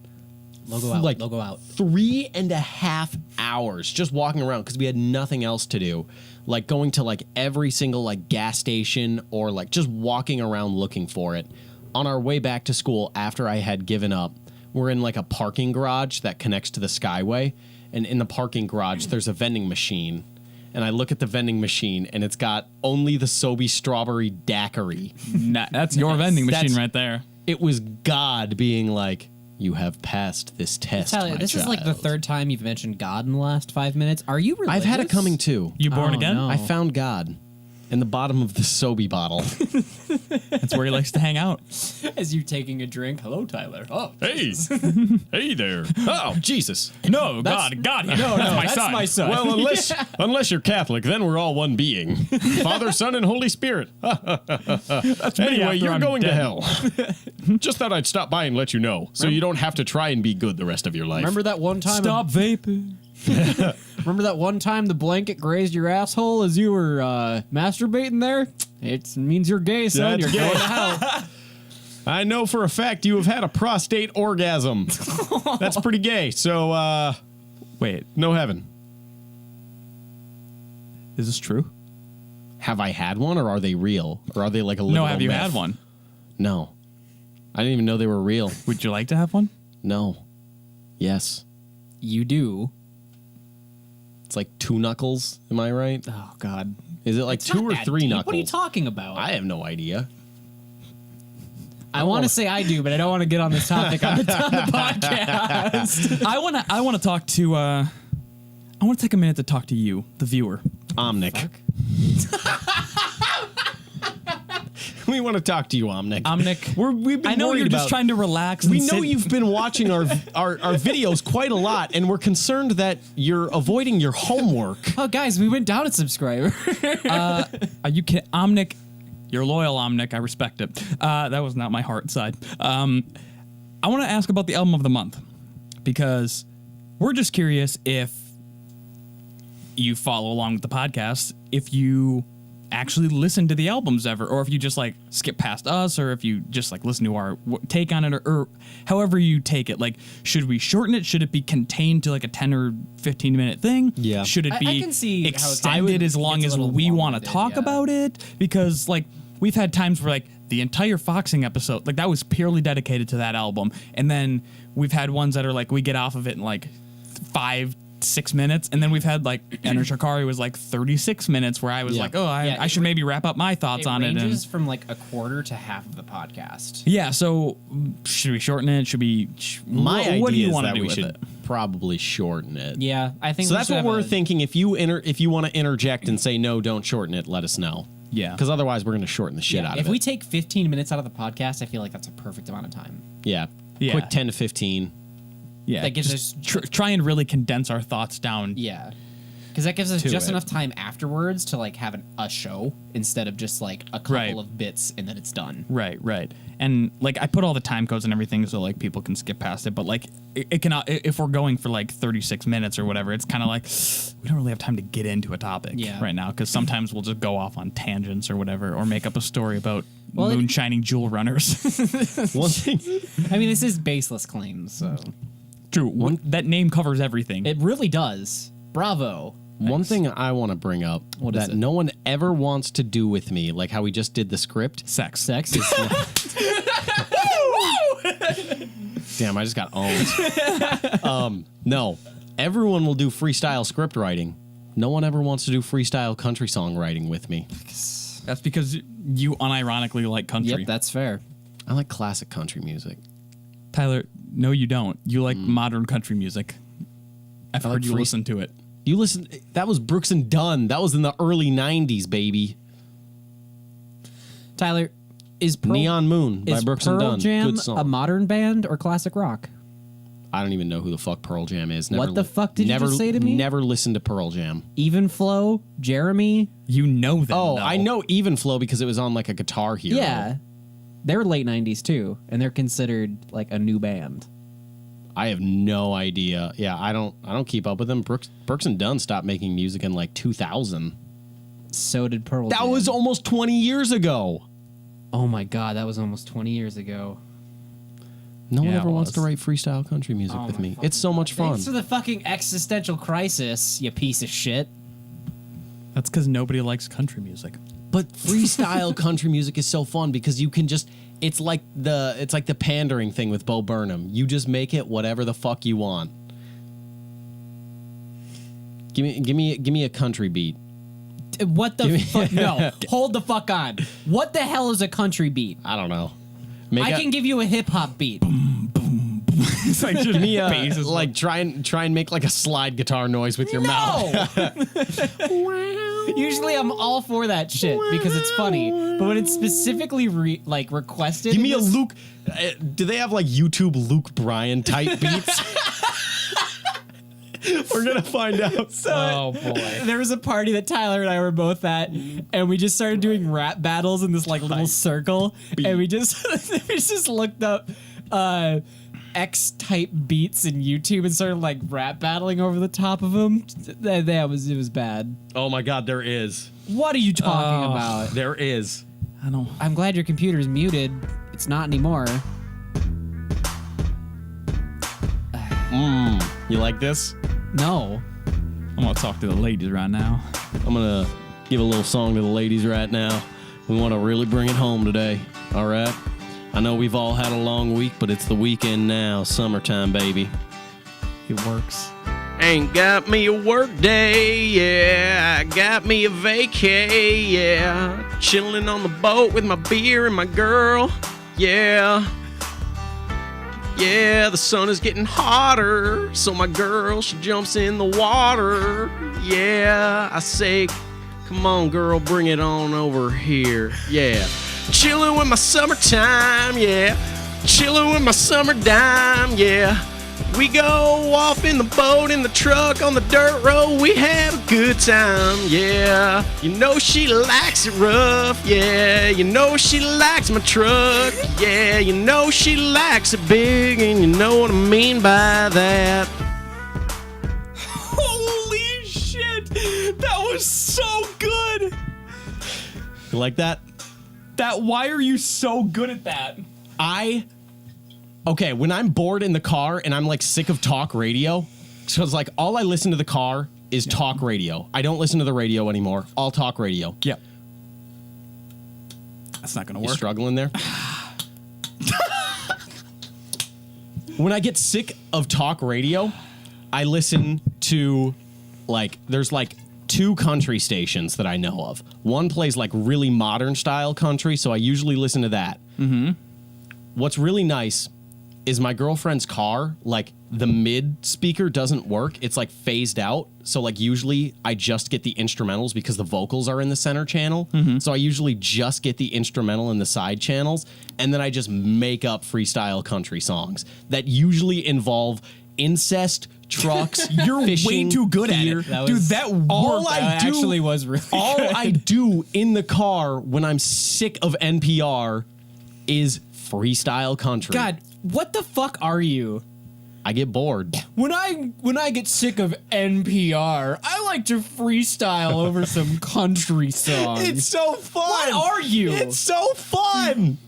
logo out. like Logo out. 3.5 hours just walking around because we had nothing else to do. Like going to like every single like gas station or like just walking around looking for it. On our way back to school after I had given up, we're in like a parking garage that connects to the Skyway. And in the parking garage, there's a vending machine. And I look at the vending machine and it's got only the Sobe strawberry daiquiri. Nah, that's your vending machine That's- right there. It was God being like, you have passed this test, Tell you, my this is like the child. third time you've mentioned God in the last 5 minutes. Are you religious? I've had it coming too. You born Oh, again? no. I found God in the bottom of the Sobe bottle. That's where he likes to hang out. As you taking a drink. Hello, Tyler. Oh, Hey, hey there. Oh, Jesus. No, That's- God, no, that's that's my son. Well, unless you're Catholic, then we're all one being. Father, Son, and Holy Spirit. That's me Anyway, after you're I'm going to dead. hell. Just thought I'd stop by and let you know, so you don't have to try and be good the rest of your life. remember that one time? Stop vaping. Remember that one time the blanket grazed your asshole as you were masturbating there? It means you're gay, son. That's You're gay. going to hell. I know for a fact you have had a prostate orgasm. That's pretty gay, so Wait, no heaven. is this true? Have I had one, or are they real? Or are they like a literal No, have you myth? had one? No. I didn't even know they were real. Would you like to have one? No. Yes. You do. It's like 2 knuckles, am I right? Oh, God. Is it like It's 2 not or that 3 deep. knuckles? What are you talking about? I have no idea. I want to say I do, but I don't want to get on this topic on the podcast. I want to talk to. I want to take a minute to talk to you, the viewer. Omnic. We want to talk to you, Omnic. Omnic, We've been I know worried you're just about- trying to relax. We and know sit- you've been watching our videos quite a lot, and we're concerned that you're avoiding your homework. Oh, guys, we went down a subscriber. Are you kidding? Omnic, you're loyal, Omnic. I respect it. That was not my heart side. I want to ask about the album of the month because we're just curious if you follow along with the podcast, if you actually listen to the albums ever, or if you just like skip past us, or if you just like listen to our take on it, or however you take it. Like, should we shorten it? Should it be contained to like a 10 or 15 minute thing? Yeah. Should it I be can see how it's- extended as long it's as a little we want to long-winded, talk yeah. about it? Because like we've had times where like the entire Foxing episode, like that was purely dedicated to that album. And then we've had ones that are like, we get off of it in like 5-6 minutes. And then we've had like Enter Shikari was like 36 minutes where I was Yeah. like, oh, Yeah, I should maybe wrap up my thoughts on it. ranges And from like a quarter to half of the podcast. yeah, so should we shorten it? Should we? My idea what do you is want to that do we with should it? probably shorten it. Yeah, I think So we that's should what have we're a- thinking. If you want to interject and say no, don't shorten it, let us know. Yeah. Because otherwise, we're going to shorten the shit out of If it. we take 15 minutes out of the podcast, I feel like that's a perfect amount of time. Yeah. Yeah. Quick 10 to 15. Yeah, That gives just us- try and really condense our thoughts down. Yeah. Because that gives us To just it. enough time afterwards to like have a show instead of just like a couple Right. of bits and then it's done. Right. And like I put all the time codes and everything so like people can skip past it. But like it cannot, if we're going for like 36 minutes or whatever, it's kind of like we don't really have time to get into a topic right now because sometimes we'll just go off on tangents or whatever or make up a story about moonshining jewel runners. One thing. I mean, this is baseless claims, so True. That name covers everything. it really does. Bravo. One thing I want to bring up What is that it? no one ever wants to do with me, like how we just did the script. Sex. Sex is Damn, I just got owned. No, everyone will do freestyle script writing. No one ever wants to do freestyle country songwriting with me. That's because you unironically like country. Yep, that's fair. I like classic country music. Tyler, no, you don't. You like modern country music. I've heard like you free- listen to it. You listen, that was Brooks and Dunn. That was in the early 90s, baby. Tyler, is Pearl, Neon Moon by is Brooks Pearl and Dunn. Jam Good song. a modern band or classic rock? I don't even know who the fuck Pearl Jam is. What the fuck did you just say to me? Never listened to Pearl Jam. Even Flow, Jeremy. You know them. Oh, though. I know Even Flow because it was on like a Guitar Hero. Yeah, they're late '90s too, and they're considered like a new band. I have no idea. Yeah, I don't keep up with them. Brooks and Dunn stopped making music in like 2000. So did Pearl That Jam. was almost 20 years ago. Oh my god, that was almost 20 years ago. No one Yeah, ever it wants was. to write freestyle country music with me. It's so much fun. Thanks for the fucking existential crisis, you piece of shit. That's because nobody likes country music. But freestyle country music is so fun because you can just it's like the pandering thing with Bo Burnham. You just make it whatever the fuck you want. Give me a country beat. What the fuck? No, hold the fuck on. What the hell is a country beat? I don't know. I can give you a hip hop beat. It's like just give me bass is like try and make like a slide guitar noise with your mouth. No. Usually I'm all for that shit because it's funny, but when it's specifically requested, Give me a in this- Luke. Do they have like YouTube Luke Bryan type beats? We're gonna find out. Oh boy! There was a party that Tyler and I were both at, and we just started doing rap battles in this like little circle, and we just we just looked up X type beats in YouTube and started like rap battling over the top of them. It was bad. Oh my God, there is. What are you talking about? There is. I don't. I'm glad your computer's muted. It's not anymore. You like this? No. I'm gonna talk to the ladies right now. I'm gonna give a little song to the ladies right now. We want to really bring it home today. All right. I know we've all had a long week, but it's the weekend now. Summertime, baby. It works. Ain't got me a work day, yeah. I got me a vacay, yeah. Chilling on the boat with my beer and my girl, yeah. Yeah, the sun is getting hotter, so my girl, she jumps in the water, yeah. I say, come on, girl, bring it on over here, yeah. Chilling with my summertime, yeah. Chilling with my summer dime, yeah. We go off in the boat, in the truck, on the dirt road. We have a good time, yeah. You know she likes it rough, yeah. You know she likes my truck, yeah. You know she likes it big, and you know what I mean by that. Holy shit! That was so good! You like that? Why are you so good at that? Okay, when I'm bored in the car and I'm like sick of talk radio, so it's like all I listen to the car is talk radio. I don't listen to the radio anymore. All talk radio. Yep. That's not gonna You work. struggling there? When I get sick of talk radio, I listen to there's 2 country stations that I know of. One plays like really modern style country, so I usually listen to that. Mm-hmm. What's really nice is my girlfriend's car, the mid speaker doesn't work. It's phased out. So usually I just get the instrumentals because the vocals are in the center channel. Mm-hmm. So I usually just get the instrumental in the side channels. And then I just make up freestyle country songs that usually involve incest, trucks, You're fishing, way too good beer. at it. Dude, that all worked. I do actually was really all good. I do in the car when I'm sick of NPR is freestyle country. God, what the fuck are you? I get bored. When I get sick of NPR, I like to freestyle over some country songs. It's so fun. What are you? It's so fun.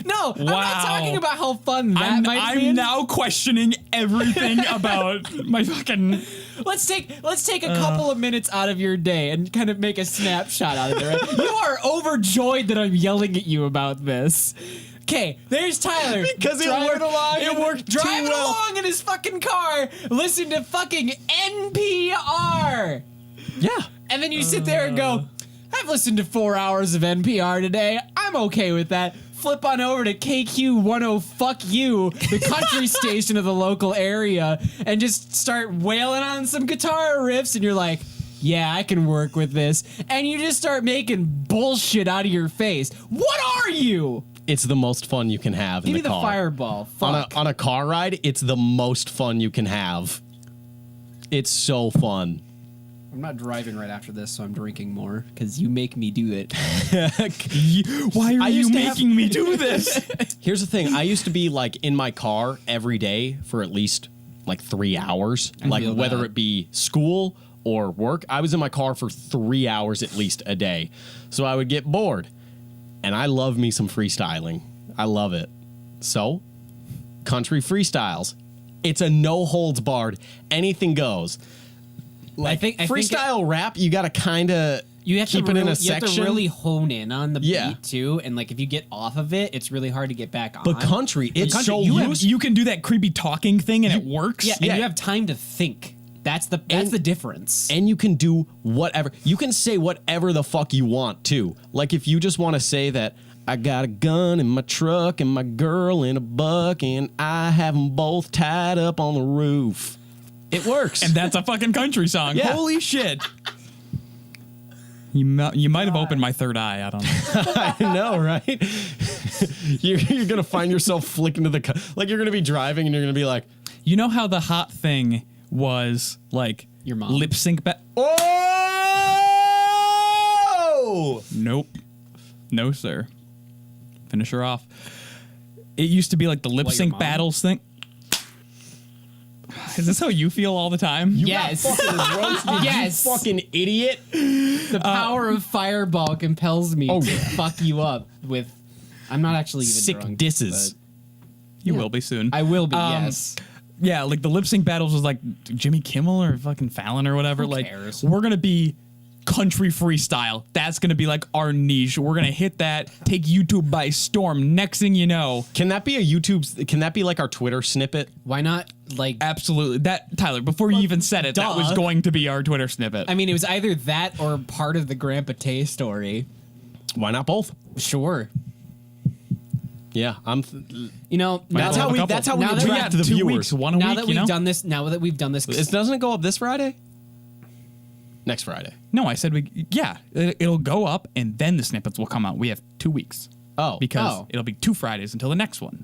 No, I'm not Wow. talking about how fun that might be. I'm now questioning everything about my fucking. Let's take a couple of minutes out of your day and kind of make a snapshot out of it. Right? You are overjoyed that I'm yelling at you about this. Okay, there's Tyler. Because it driving worked- along. it worked too driving well. along in his fucking car. Listen to fucking NPR. Yeah. And then you sit there and go, I've listened to 4 hours of NPR today. I'm okay with that. Flip on over to KQ10 Fuck You, the country station of the local area, and just start wailing on some guitar riffs, and you're like, yeah, I can work with this. And you just start making bullshit out of your face. What are you? It's the most fun you can have Give in me the the car. fireball. Fuck. On a car ride, it's the most fun you can have. It's so fun. I'm not driving right after this, so I'm drinking more, because you make me do it. Why are you used to have- making me do this? Here's the thing. I used to be in my car every day for at least 3 hours. feel Whether that. it be school or work, I was in my car for 3 hours at least a day. So I would get bored. And I love me some freestyling. I love it. So, country freestyles. It's a no holds barred. Anything goes. I think Freestyle rap, you got to kind of you have keep to it in a you have section. to really hone in on the Yeah. beat too, and if you get off of it, it's really hard to get back on. But country, it's so loose. You can do that creepy talking thing and it works. yeah, and yeah. you have time to think. That's the difference. And you can do whatever. You can say whatever the fuck you want, too. If you just want to say that, I got a gun in my truck and my girl in a buck and I have them both tied up on the roof. It works. And that's a fucking country song. Yeah. Holy shit. You might have opened my third eye. I don't know. I know, right? you're going to find yourself flicking to the... you're going to be driving and you're going to be like... You know how the hot thing was Your mom. lip sync? Oh! Nope. No, sir. Finish her off. It used to be the lip What, your sync mom? battles thing. Is this how you feel all the time? Yes. Yes. You fucking idiot. The power of Fireball compels me to fuck you up with. I'm not actually even Sick drunk, disses. You will be soon. but I will be. Yes. Yeah, the lip sync battles was Jimmy Kimmel or fucking Fallon or whatever. Who cares? We're gonna be country freestyle. That's gonna be our niche. We're gonna hit that, take YouTube by storm. Next thing you know, Can that be a YouTube... Can that be our Twitter snippet? Why not? absolutely. That Tyler, before you even said it, that was duh. going to be our Twitter snippet. I mean, it was either that or part of the Grandpa Tay story. Why not both? Sure. Yeah, I'm... You know, That's how we attract the 2 viewers. weeks, one a now week. that we've done this, Doesn't it go up this Friday? Next Friday. No, I said it'll go up and then the snippets will come out. We have 2 weeks. Because it'll be 2 Fridays until the next one.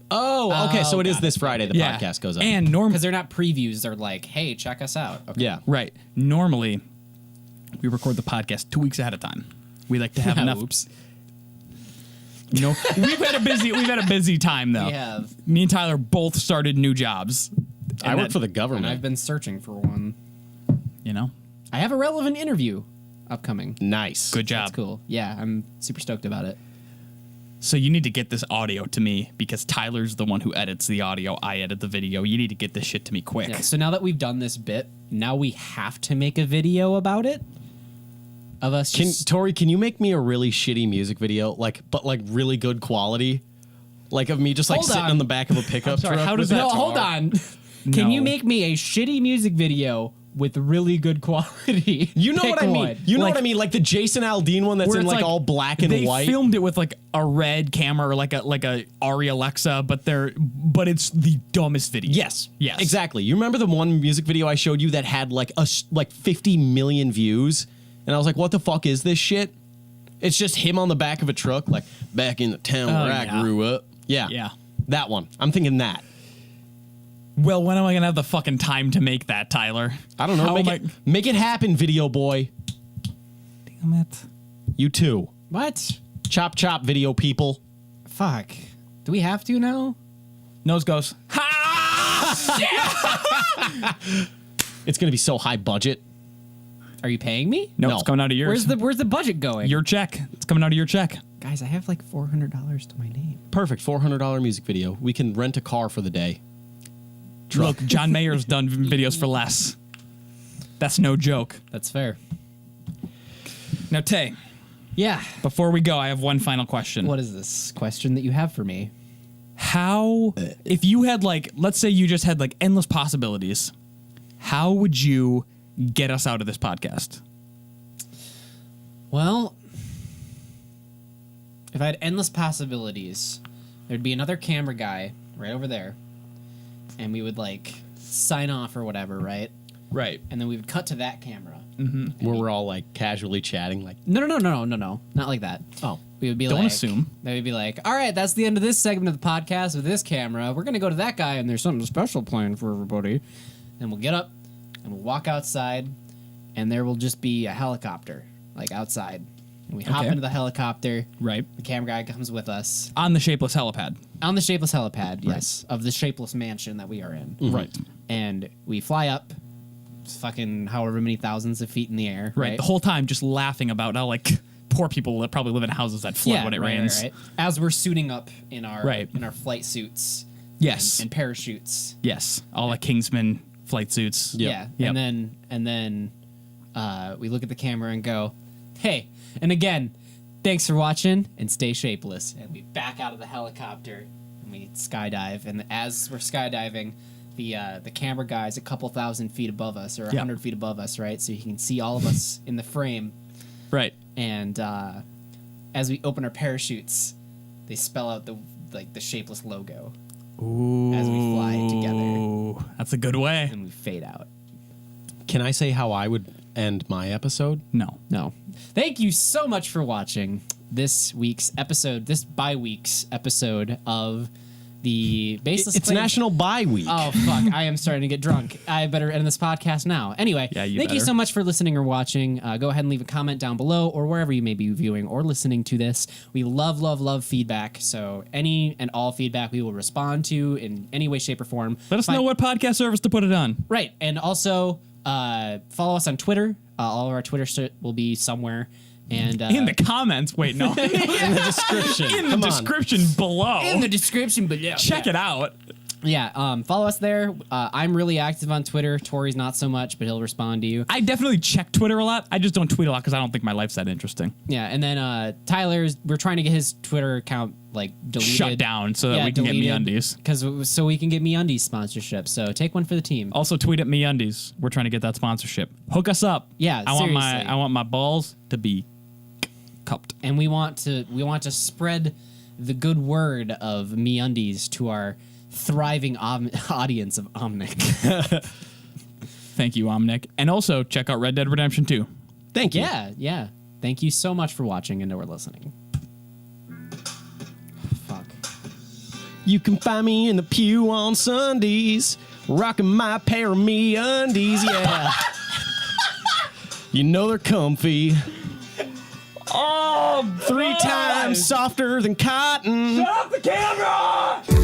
Oh, okay. So it is this Friday the podcast goes up. And normally, because they're not previews, they're like, hey, check us out. Okay. Yeah. right. Normally, we record the podcast 2 weeks ahead of time. We like to have enough. Oops. We've had a busy time though. We have. Me and Tyler both started new jobs. I work for the And government. I've been searching for one. You know, I have a relevant interview upcoming. Nice. good job. That's cool. Yeah, I'm super stoked about it. So you need to get this audio to me because Tyler's the one who edits the audio. I edit the video. You need to get this shit to me quick. Yeah, so now that we've done this bit, now we have to make a video about it. Of us just... Tori, can you make me a really shitty music video, but really good quality? Like of me just like Hold sitting on. on the back of a pickup sorry, truck. how does with that No, guitar? hold on. Can you make me a shitty music video with really good quality? You know Pick what I mean? one. You know Like- what I mean? Like the Jason Aldean one that's Where in it's like all black and they white. filmed it with like a red camera or like a Ari Alexa, but it's the dumbest video. Yes. Yes. Exactly. You remember the one music video I showed you that had like 50 million views? And I was like, what the fuck is this shit? It's just him on the back of a truck, like back in the town where I yeah. grew up. Yeah. Yeah. That one. I'm thinking that. Well, when am I gonna have the fucking time to make that, Tyler? I don't know. How Make it happen, video boy. Damn it. You too. What? Chop chop, video people. Fuck. Do we have to now? Nose goes. It's going to be so high budget. Are you paying me? No, No. it's coming out of yours. Where's the budget going? your check? It's coming out of your check. Guys, I have like $400 to my name. Perfect. $400 music video. We can rent a car for the day. Look, John Mayer's done videos for less. That's no joke. That's fair. Now, Tay, Yeah. before we go, I have one final question. What is this question that you have for me? How, if you had like, let's say you just had like endless possibilities, how would you get us out of this podcast? Well, if I had endless possibilities, there'd be another camera guy right over there, and we would like sign off or whatever, right? Right. And then we would cut to that camera. Where we're all like casually chatting. Like, No, not like that. oh, We would be Don't like, assume. They would be like, all right, that's the end of this segment of the podcast with this camera. We're gonna go to that guy, and there's something special planned for everybody. And we'll get up and we'll walk outside, and there will just be a helicopter like outside, and we hop Okay. into the helicopter. Right. The camera guy comes with us On the Shapeless helipad. on the Shapeless helipad, yes, of the Shapeless mansion that we are in. Right. And we fly up, fucking however many thousands of feet in the air. Right. The whole time just laughing about how like poor people that probably live in houses that flood when it rains. Right. As we're suiting up in our Right. in our flight suits. Yes. And parachutes. Yes. All like Kingsman flight suits. Yeah. Yep. And then we look at the camera and go, hey, and again, thanks for watching and stay shapeless. And we back out of the helicopter and we skydive. And as we're skydiving, the camera guy's a couple thousand feet above us or 100 feet above us, right? So you can see all of us in the frame. Right. And as we open our parachutes, they spell out the Shapeless logo Ooh. as we fly together, Ooh. That's a good way. and we fade out. can I say how I would end my episode? No. No. Thank you so much for watching this bi-week's episode of the Baseless. It's Claims- National Bye Week. Oh, fuck. I am starting to get drunk. I better end this podcast now. Anyway, Yeah, you thank you better. so much for listening or watching. Go ahead and leave a comment down below or wherever you may be viewing or listening to this. We love, love, love feedback. So any and all feedback we will respond to in any way, shape, or form. Let us know what podcast service to put it on. Right. And also follow us on Twitter. All of our Twitter shit will be somewhere. And In the comments. Wait, no. In the description. In the Come on. description below. in the description below. Check it out. Yeah, follow us there. I'm really active on Twitter. Tori's not so much, but he'll respond to you. I definitely check Twitter a lot. I just don't tweet a lot because I don't think my life's that interesting. Yeah, and then we're trying to get his Twitter account like deleted, Shut down so that we can get MeUndies. so we can get MeUndies sponsorship. So take one for the team. Also, tweet at MeUndies. We're trying to get that sponsorship. Hook us up. Yeah, I want seriously. I want my balls to be cupped. And we want to spread the good word of MeUndies to our thriving audience of Omnic. Thank you, Omnic. And also, check out Red Dead Redemption 2. Thank you. Yeah. Thank you so much for watching and or listening. Fuck. You can find me in the pew on Sundays, rocking my pair of me undies, yeah. You know they're comfy. Oh, 3 times softer than cotton. Shut up the camera!